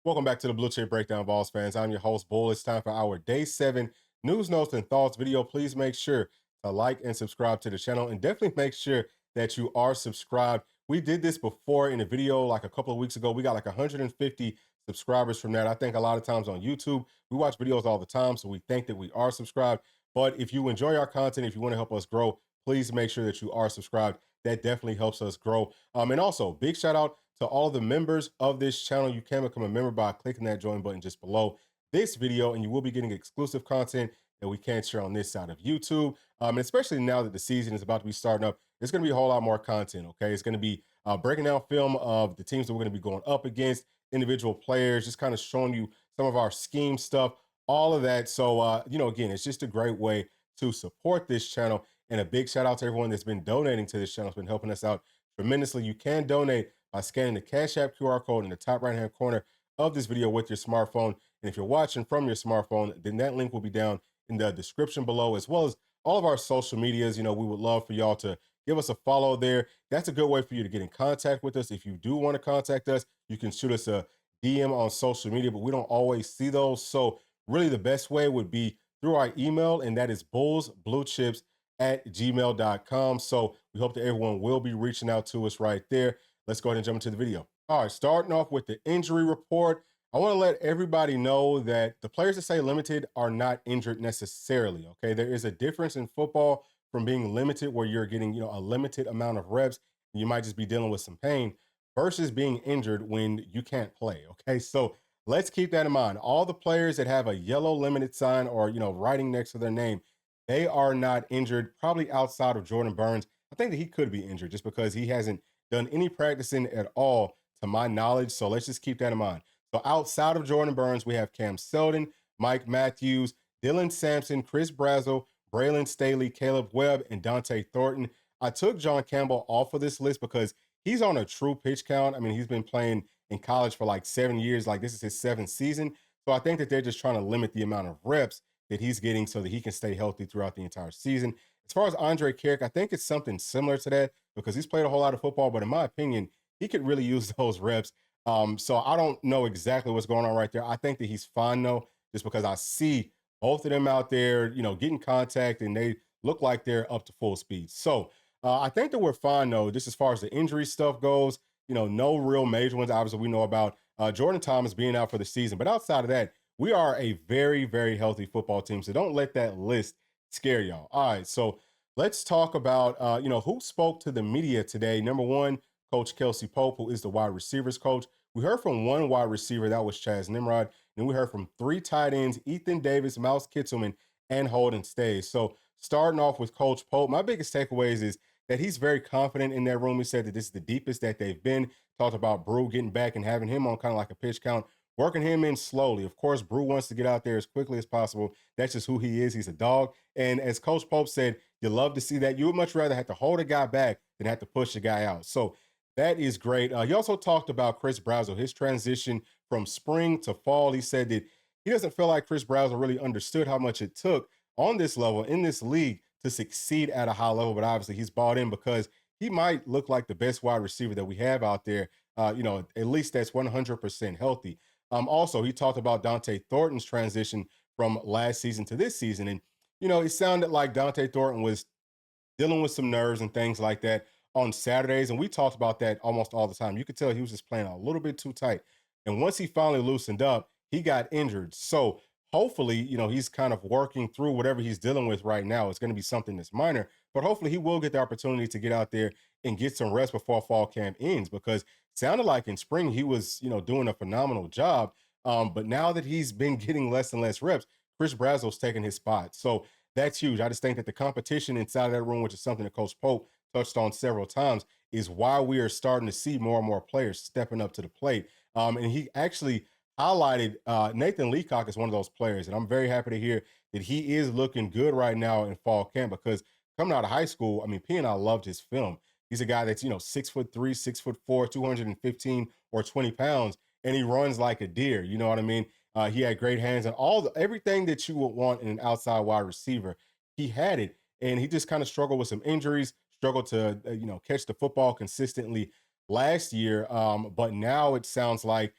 Welcome back to the Bluechip Breakdown, Balls fans. I'm your host, Bull. It's time for our Day 7 news, notes, and thoughts video. Please make sure to like and subscribe to the channel, and definitely make sure that you are subscribed. We did this before in a video like a couple of weeks ago. We got like 150 subscribers from that. I think a lot of times on YouTube, we watch videos all the time, so we think that we are subscribed. But if you enjoy our content, if you want to help us grow, please make sure that you are subscribed. That definitely helps us grow. And also, big shout out to all the members of this channel. You can become a member by clicking that join button just below this video, and you will be getting exclusive content that we can't share on this side of YouTube. And especially now that the season is about to be starting up, there's going to be a whole lot more content. Okay, it's going to be breaking down film of the teams that we're going to be going up against, individual players, just kind of showing you some of our scheme stuff, all of that. So again, it's just a great way to support this channel. And a big shout out to everyone that's been donating to this channel. It's been helping us out tremendously. You can donate by scanning the Cash App QR code in the top right-hand corner of this video with your smartphone. And if you're watching from your smartphone, then that link will be down in the description below, as well as all of our social medias. We would love for y'all to give us a follow there. That's a good way for you to get in contact with us. If you do want to contact us, you can shoot us a DM on social media, but we don't always see those. So really the best way would be through our email, and that is bullsbluechips@gmail.com. So we hope that everyone will be reaching out to us right there. Let's go ahead and jump into the video. All right, starting off with the injury report. I want to let everybody know that the players that say limited are not injured necessarily, okay? There is a difference in football from being limited, where you're getting, a limited amount of reps, and you might just be dealing with some pain, versus being injured when you can't play, okay? So let's keep that in mind. All the players that have a yellow limited sign or, writing next to their name, they are not injured, probably outside of Jordan Burns. I think that he could be injured just because he hasn't done any practicing at all, to my knowledge. So let's just keep that in mind. So outside of Jordan Burns, we have Cam Seldon, Mike Matthews, Dylan Sampson, Chris Brazzell, Braylon Staley, Caleb Webb, and Dante Thornton. I took John Campbell off of this list because he's on a true pitch count. I mean, he's been playing in college for like 7 years. Like, this is his 7th season. So I think that they're just trying to limit the amount of reps that he's getting so that he can stay healthy throughout the entire season. As far as Andre Carrick, I think it's something similar to that because he's played a whole lot of football, but in my opinion, he could really use those reps. So I don't know exactly what's going on right there. I think that he's fine though, just because I see both of them out there, getting contact, and they look like they're up to full speed. So I think that we're fine though, just as far as the injury stuff goes. No real major ones. Obviously, we know about Jordan Thomas being out for the season, but outside of that, we are a very, very healthy football team. So don't let that list scare y'all. All right, so let's talk about who spoke to the media today. Number one, Coach Kelsey Pope, who is the wide receivers coach. We heard from one wide receiver, that was Chaz Nimrod. And we heard from 3 tight ends, Ethan Davis, Mouse Kitzelman, and Holden Stays. So starting off with Coach Pope, my biggest takeaways is that he's very confident in that room. He said that this is the deepest that they've been. Talked about Brew getting back and having him on kind of like a pitch count, working him in slowly. Of course, Brew wants to get out there as quickly as possible. That's just who he is. He's a dog. And as Coach Pope said, you love to see that. You would much rather have to hold a guy back than have to push the guy out. So that is great. He also talked about Chris Brazzell, his transition from spring to fall. He said that he doesn't feel like Chris Brazzell really understood how much it took on this level in this league to succeed at a high level, but obviously he's bought in because he might look like the best wide receiver that we have out there. At least that's 100% healthy. Also, he talked about Dante Thornton's transition from last season to this season. And, it sounded like Dante Thornton was dealing with some nerves and things like that on Saturdays. And we talked about that almost all the time. You could tell he was just playing a little bit too tight. And once he finally loosened up, he got injured. So hopefully, he's kind of working through whatever he's dealing with right now. It's going to be something that's minor, but hopefully he will get the opportunity to get out there and get some rest before fall camp ends, because it sounded like in spring he was, doing a phenomenal job. But now that he's been getting less and less reps, Chris Brazzell's taking his spot. So that's huge. I just think that the competition inside of that room, which is something that Coach Pope touched on several times, is why we are starting to see more and more players stepping up to the plate. And he actually highlighted Nathan Leacock as one of those players. And I'm very happy to hear that he is looking good right now in fall camp, because coming out of high school, I mean, P and I loved his film. He's a guy that's, 6'3", 6'4", 215 or 20 pounds, and he runs like a deer. You know what I mean? He had great hands and everything that you would want in an outside wide receiver. He had it, and he just kind of struggled with some injuries, struggled to catch the football consistently last year. But now it sounds like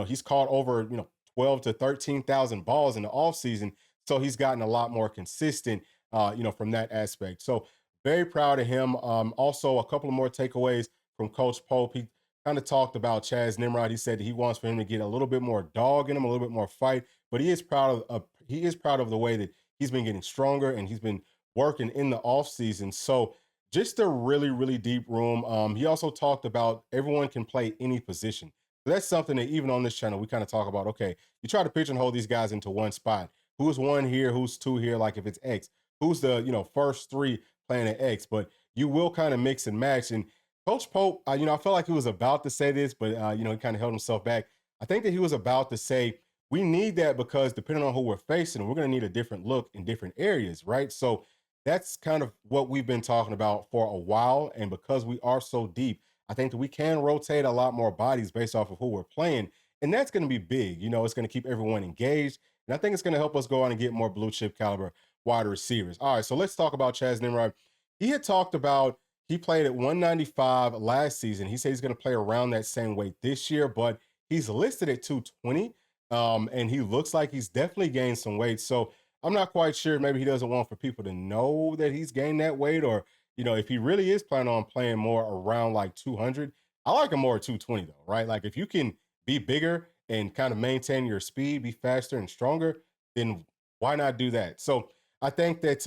He's caught over 12 to 13,000 balls in the offseason, so he's gotten a lot more consistent, from that aspect. So very proud of him. Also, a couple of more takeaways from Coach Pope. He kind of talked about Chaz Nimrod. He said that he wants for him to get a little bit more dog in him, a little bit more fight, but he is proud of the way that he's been getting stronger and he's been working in the offseason. So just a really, really deep room. He also talked about everyone can play any position. So that's something that even on this channel, we kind of talk about, okay, you try to pigeonhole these guys into one spot. Who's one here? Who's two here? Like if it's X, who's the, first three playing at X, but you will kind of mix and match. And Coach Pope, I felt like he was about to say this, but, he kind of held himself back. I think that he was about to say, we need that because depending on who we're facing, we're going to need a different look in different areas, right? So that's kind of what we've been talking about for a while. And because we are so deep, I think that we can rotate a lot more bodies based off of who we're playing. And that's going to be big. It's going to keep everyone engaged. And I think it's going to help us go on and get more blue chip caliber wide receivers. All right, so let's talk about Chaz Nimrod. He had talked about he played at 195 last season. He said he's going to play around that same weight this year, but he's listed at 220. And he looks like he's definitely gained some weight. So I'm not quite sure. Maybe he doesn't want for people to know that he's gained that weight, or if he really is planning on playing more around like 200. I like him more at 220 though, right? Like if you can be bigger and kind of maintain your speed, be faster and stronger, then why not do that? So I think that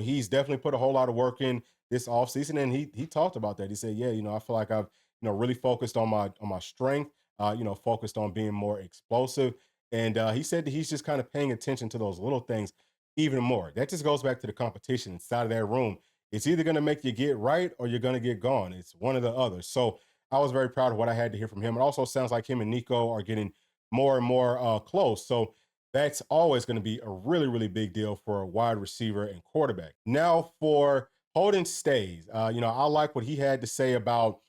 he's definitely put a whole lot of work in this offseason, and he talked about that. He said, yeah, I feel like I've really focused on my strength, focused on being more explosive. And he said that he's just kind of paying attention to those little things even more. That just goes back to the competition inside of that room. It's either going to make you get right or you're going to get gone. It's one or the other. So I was very proud of what I had to hear from him. It also sounds like him and Nico are getting more and more close. So that's always going to be a really, really big deal for a wide receiver and quarterback. Now for Holden Stays, I like what he had to say about,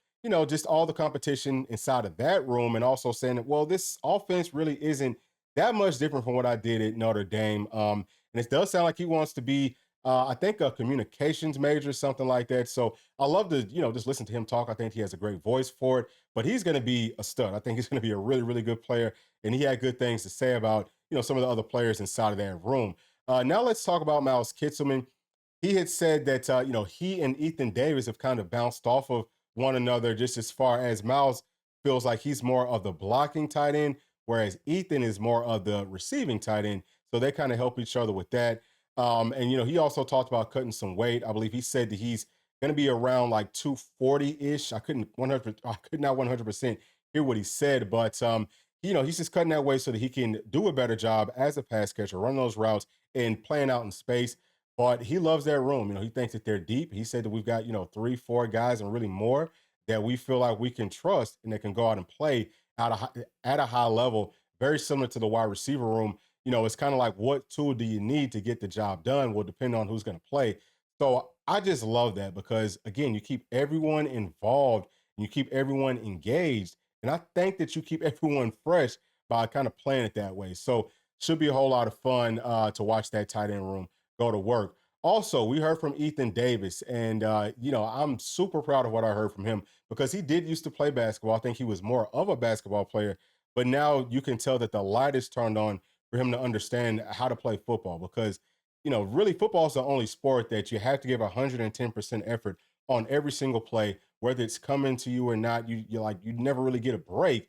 just all the competition inside of that room, and also saying that, well, this offense really isn't that much different from what I did at Notre Dame. And it does sound like he wants to be, I think, a communications major, something like that. So I love to, just listen to him talk. I think he has a great voice for it, but he's going to be a stud. I think he's going to be a really, really good player. And he had good things to say about, some of the other players inside of that room. Now let's talk about Miles Kitselman. He had said that, he and Ethan Davis have kind of bounced off of one another, just as far as Miles feels like he's more of the blocking tight end, whereas Ethan is more of the receiving tight end. So they kind of help each other with that. And he also talked about cutting some weight. I believe he said that he's going to be around like 240-ish. I could not 100% hear what he said, but he's just cutting that weight so that he can do a better job as a pass catcher, run those routes and playing out in space. But he loves that room. He thinks that they're deep. He said that we've got, 3, 4 guys and really more that we feel like we can trust and that can go out and play at a high level, very similar to the wide receiver room. It's kind of like, what tool do you need to get the job done will depend on who's going to play. So I just love that because, again, you keep everyone involved and you keep everyone engaged. And I think that you keep everyone fresh by kind of playing it that way. So should be a whole lot of fun to watch that tight end room go to work. Also, we heard from Ethan Davis, and I'm super proud of what I heard from him because he did used to play basketball. I think he was more of a basketball player, but now you can tell that the light is turned on for him to understand how to play football because, really football is the only sport that you have to give 110% effort on every single play, whether it's coming to you or not. You never really get a break,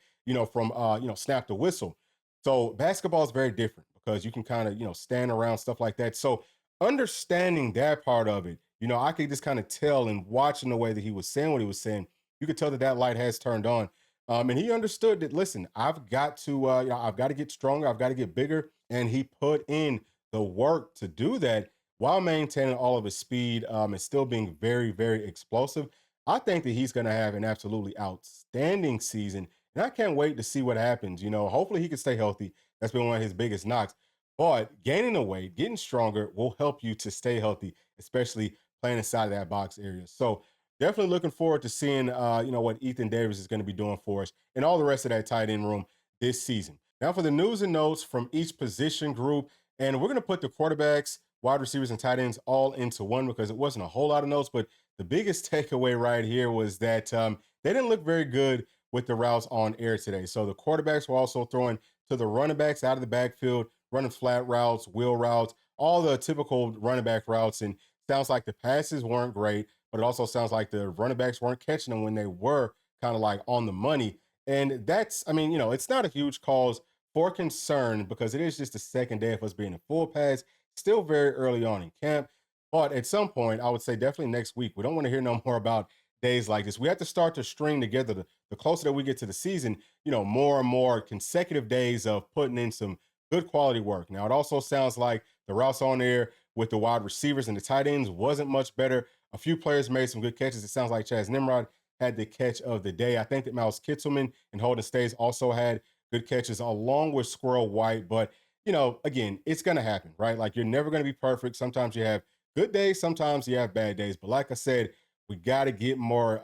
from snap to whistle. So basketball is very different because you can kind of, stand around, stuff like that. So understanding that part of it, I could just kind of tell and watching the way that he was saying what he was saying, you could tell that that light has turned on. And he understood that, listen, I've got to, I've got to get stronger. I've got to get bigger. And he put in the work to do that while maintaining all of his speed and still being very, very explosive. I think that he's going to have an absolutely outstanding season. And I can't wait to see what happens. Hopefully he can stay healthy. That's been one of his biggest knocks. But gaining the weight, getting stronger will help you to stay healthy, especially playing inside of that box area. So definitely looking forward to seeing, what Ethan Davis is going to be doing for us and all the rest of that tight end room this season. Now for the news and notes from each position group, and we're going to put the quarterbacks, wide receivers, and tight ends all into one because it wasn't a whole lot of notes, but the biggest takeaway right here was that they didn't look very good with the routes on air today. So the quarterbacks were also throwing to the running backs out of the backfield, running flat routes, wheel routes, all the typical running back routes. And sounds like the passes weren't great, but it also sounds like the running backs weren't catching them when they were kind of like on the money. And that's, I mean, it's not a huge cause for concern because it is just the second day of us being in full pads, still very early on in camp. But at some point, I would say definitely next week, we don't want to hear no more about days like this. We have to start to string together the closer that we get to the season, more and more consecutive days of putting in some good quality work. Now, it also sounds like the routes on there with the wide receivers and the tight ends wasn't much better. A few players made some good catches. It sounds like Chaz Nimrod had the catch of the day. I think that Miles Kittelman and Holden Stays also had good catches along with Squirrel White. But, again, it's going to happen, right? Like you're never going to be perfect. Sometimes you have good days, sometimes you have bad days. But like I said, we got to get more,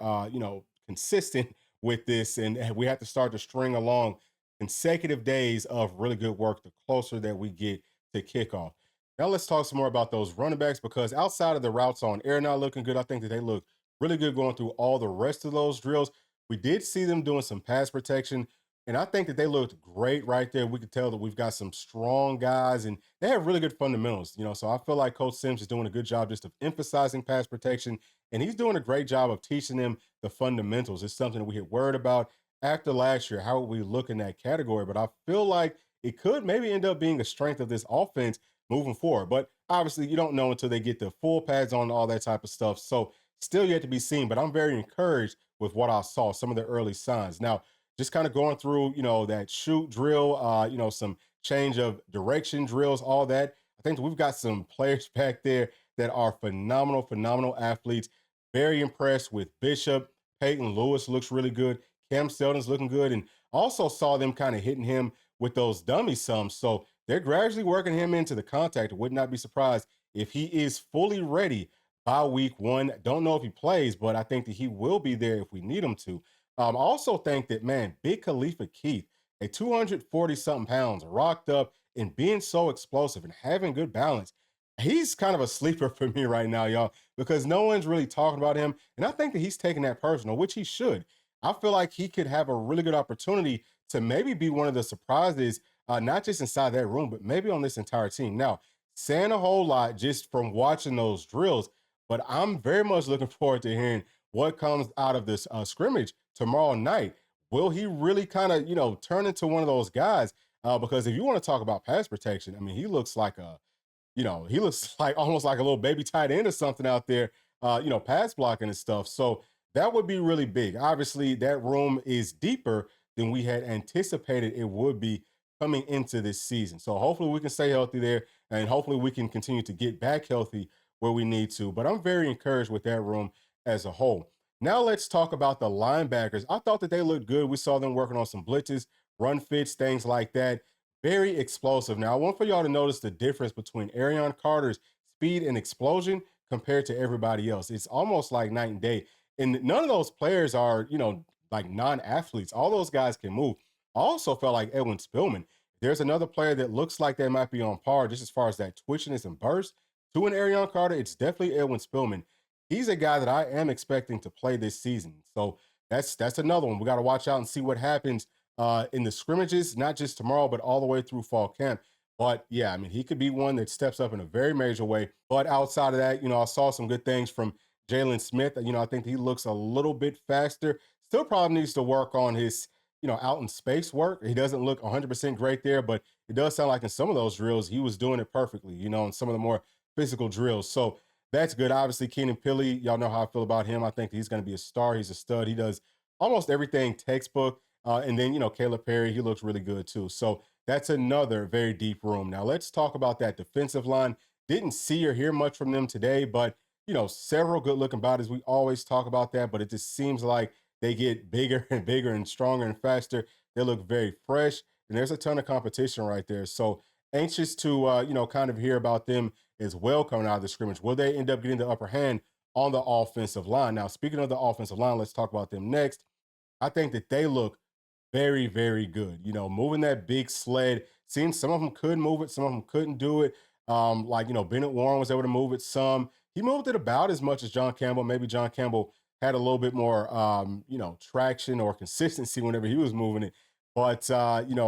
consistent with this. And we have to start to string along consecutive days of really good work the closer that we get to kickoff. Now let's talk some more about those running backs because outside of the routes on air not looking good, I think that they look really good going through all the rest of those drills. We did see them doing some pass protection, and I think that they looked great right there. We could tell that we've got some strong guys, and they have really good fundamentals. So I feel like Coach Sims is doing a good job just of emphasizing pass protection, and he's doing a great job of teaching them the fundamentals. It's something that we had worried about after last year. How would we look in that category? But I feel like it could maybe end up being a strength of this offense moving forward. But obviously, you don't know until they get the full pads on, all that type of stuff. So still yet to be seen, but I'm very encouraged with what I saw, some of the early signs. Now, just kind of going through, that shoot drill, some change of direction drills, all that. I think we've got some players back there that are phenomenal, phenomenal athletes. Very impressed with Bishop. Peyton Lewis looks really good. Cam Seldon's looking good. And also saw them kind of hitting him with those dummy sums. So they're gradually working him into the contact. I would not be surprised if he is fully ready by week 1. Don't know if he plays, but I think that he will be there if we need him to. I also think that, man, Big Khalifa Keith, at 240 something pounds, rocked up and being so explosive and having good balance, he's kind of a sleeper for me right now, y'all, because no one's really talking about him. And I think that he's taking that personal, which he should. I feel like he could have a really good opportunity to maybe be one of the surprises, not just inside that room, but maybe on this entire team. Now, saying a whole lot just from watching those drills, but I'm very much looking forward to hearing what comes out of this scrimmage tomorrow night. Will he really kind of, turn into one of those guys? Because if you want to talk about pass protection, I mean, he looks like he looks like almost like a little baby tight end or something out there, pass blocking and stuff. So that would be really big. Obviously, that room is deeper than we had anticipated it would be coming into this season. So hopefully we can stay healthy there and hopefully we can continue to get back healthy where we need to. But I'm very encouraged with that room as a whole. Now let's talk about the linebackers. I thought that they looked good. We saw them working on some blitzes, run fits, things like that. Very explosive. Now, I want for y'all to notice the difference between Arion Carter's speed and explosion compared to everybody else. It's almost like night and day. And none of those players are, like non-athletes. All those guys can move. I also felt like Edwin Spillman. There's another player that looks like they might be on par just as far as that twitchiness and burst to an Arion Carter. It's definitely Edwin Spillman. He's a guy that I am expecting to play this season. So that's another one. We got to watch out and see what happens in the scrimmages, not just tomorrow, but all the way through fall camp. But yeah, I mean, he could be one that steps up in a very major way. But outside of that, I saw some good things from Jalen Smith. I think he looks a little bit faster. Still probably needs to work on his, out in space work. He doesn't look 100% great there, but it does sound like in some of those drills, he was doing it perfectly, in some of the more physical drills. So that's good. Obviously, Keenan Pili, y'all know how I feel about him. I think he's going to be a star. He's a stud. He does almost everything textbook. And then, Caleb Perry, he looks really good too. So that's another very deep room. Now let's talk about that defensive line. Didn't see or hear much from them today, but, several good looking bodies. We always talk about that, but it just seems like they get bigger and bigger and stronger and faster. They look very fresh, and there's a ton of competition right there. So anxious to, kind of hear about them as well coming out of the scrimmage. Will they end up getting the upper hand on the offensive line? Now, speaking of the offensive line, let's talk about them next. I think that they look very, very good. Moving that big sled, seeing some of them could move it, some of them couldn't do it. Bennett Warren was able to move it some. He moved it about as much as John Campbell. Maybe John Campbell had a little bit more, traction or consistency whenever he was moving it. But,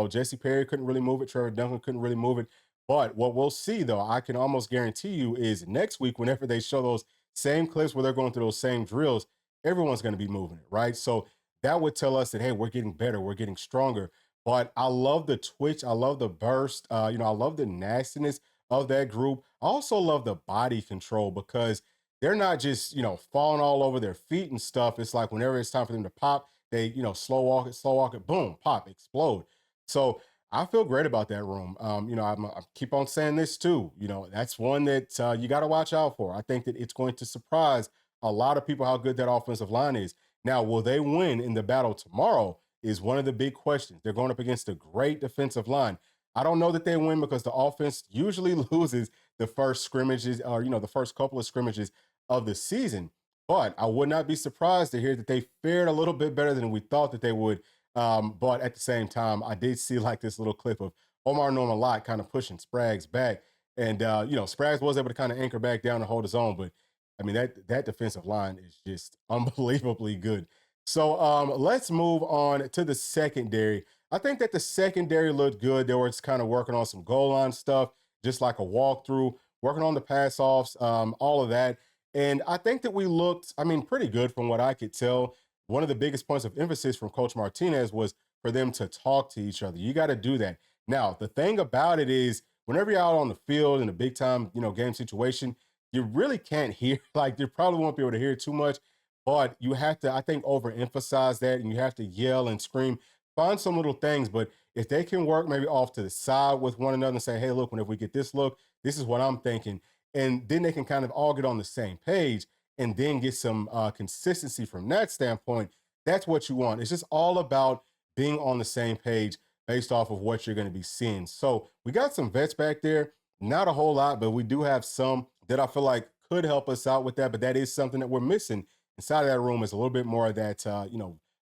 Jesse Perry couldn't really move it. Trevor Duncan couldn't really move it. But what we'll see, though, I can almost guarantee you is next week, whenever they show those same clips where they're going through those same drills, everyone's going to be moving it, right? So that would tell us that, hey, we're getting better, we're getting stronger. But I love the twitch, I love the burst, I love the nastiness of that group. I also love the body control because they're not just, falling all over their feet and stuff. It's like whenever it's time for them to pop, they, slow walk it, boom, pop, explode. So I feel great about that room. I keep on saying this too. That's one that you got to watch out for. I think that it's going to surprise a lot of people how good that offensive line is. Now, will they win in the battle tomorrow? Is one of the big questions. They're going up against a great defensive line. I don't know that they win because the offense usually loses the first scrimmages or, the first couple of scrimmages of the season. But I would not be surprised to hear that they fared a little bit better than we thought that they would. But at the same time, I did see like this little clip of Omar Norman Lott kind of pushing Sprags back. And, Sprags was able to kind of anchor back down and hold his own. But I mean, that defensive line is just unbelievably good. So let's move on to the secondary. I think that the secondary looked good. They were just kind of working on some goal line stuff, just like a walkthrough, working on the pass offs, all of that. And I think that we looked, pretty good from what I could tell. One of the biggest points of emphasis from Coach Martinez was for them to talk to each other. You got to do that. Now, the thing about it is, whenever you're out on the field in a big time, game situation, you really can't hear, like, you probably won't be able to hear too much, but you have to, I think, overemphasize that and you have to yell and scream, find some little things. But if they can work maybe off to the side with one another and say, hey, look, whenever we get this look, this is what I'm thinking. And then they can kind of all get on the same page and then get some consistency from that standpoint. That's what you want. It's just all about being on the same page based off of what you're going to be seeing. So we got some vets back there, not a whole lot, but we do have some that I feel like could help us out with that. But that is something that we're missing inside of that room, is a little bit more of that,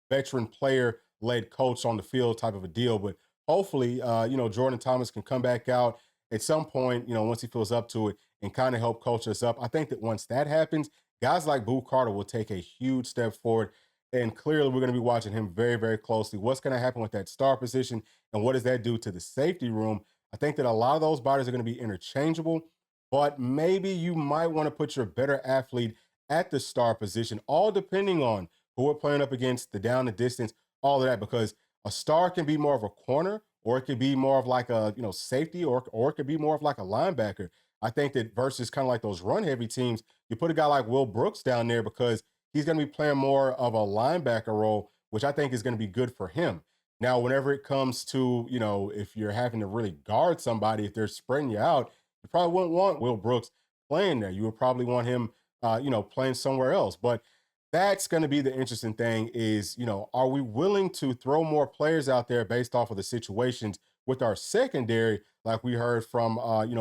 veteran player led coach on the field type of a deal. But hopefully, Jordan Thomas can come back out at some point, once he feels up to it and kind of help coach us up. I think that once that happens, guys like Boo Carter will take a huge step forward. And clearly, we're going to be watching him very, very closely. What's going to happen with that star position and what does that do to the safety room? I think that a lot of those bodies are going to be interchangeable, but maybe you might want to put your better athlete at the star position, all depending on who we're playing up against, the down, the distance, all of that, because a star can be more of a corner, or it could be more of like a, safety, or it could be more of like a linebacker. I think that versus kind of like those run heavy teams, you put a guy like Will Brooks down there because he's going to be playing more of a linebacker role, which I think is going to be good for him. Now, whenever it comes to, if you're having to really guard somebody, if they're spreading you out, you probably wouldn't want Will Brooks playing there. You would probably want him, playing somewhere else. But that's going to be the interesting thing is, are we willing to throw more players out there based off of the situations with our secondary, like we heard from,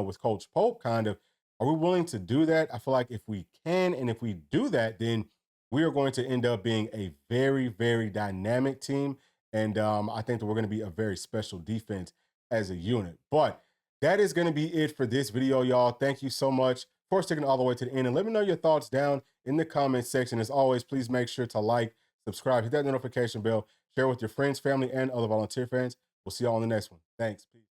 with Coach Pope kind of, are we willing to do that? I feel like if we can, and if we do that, then we are going to end up being a very, very dynamic team. And I think that we're going to be a very special defense as a unit. But that is going to be it for this video, y'all. Thank you so much for sticking all the way to the end. And let me know your thoughts down in the comment section. As always, please make sure to like, subscribe, hit that notification bell, share with your friends, family, and other volunteer fans. We'll see y'all on the next one. Thanks. Peace.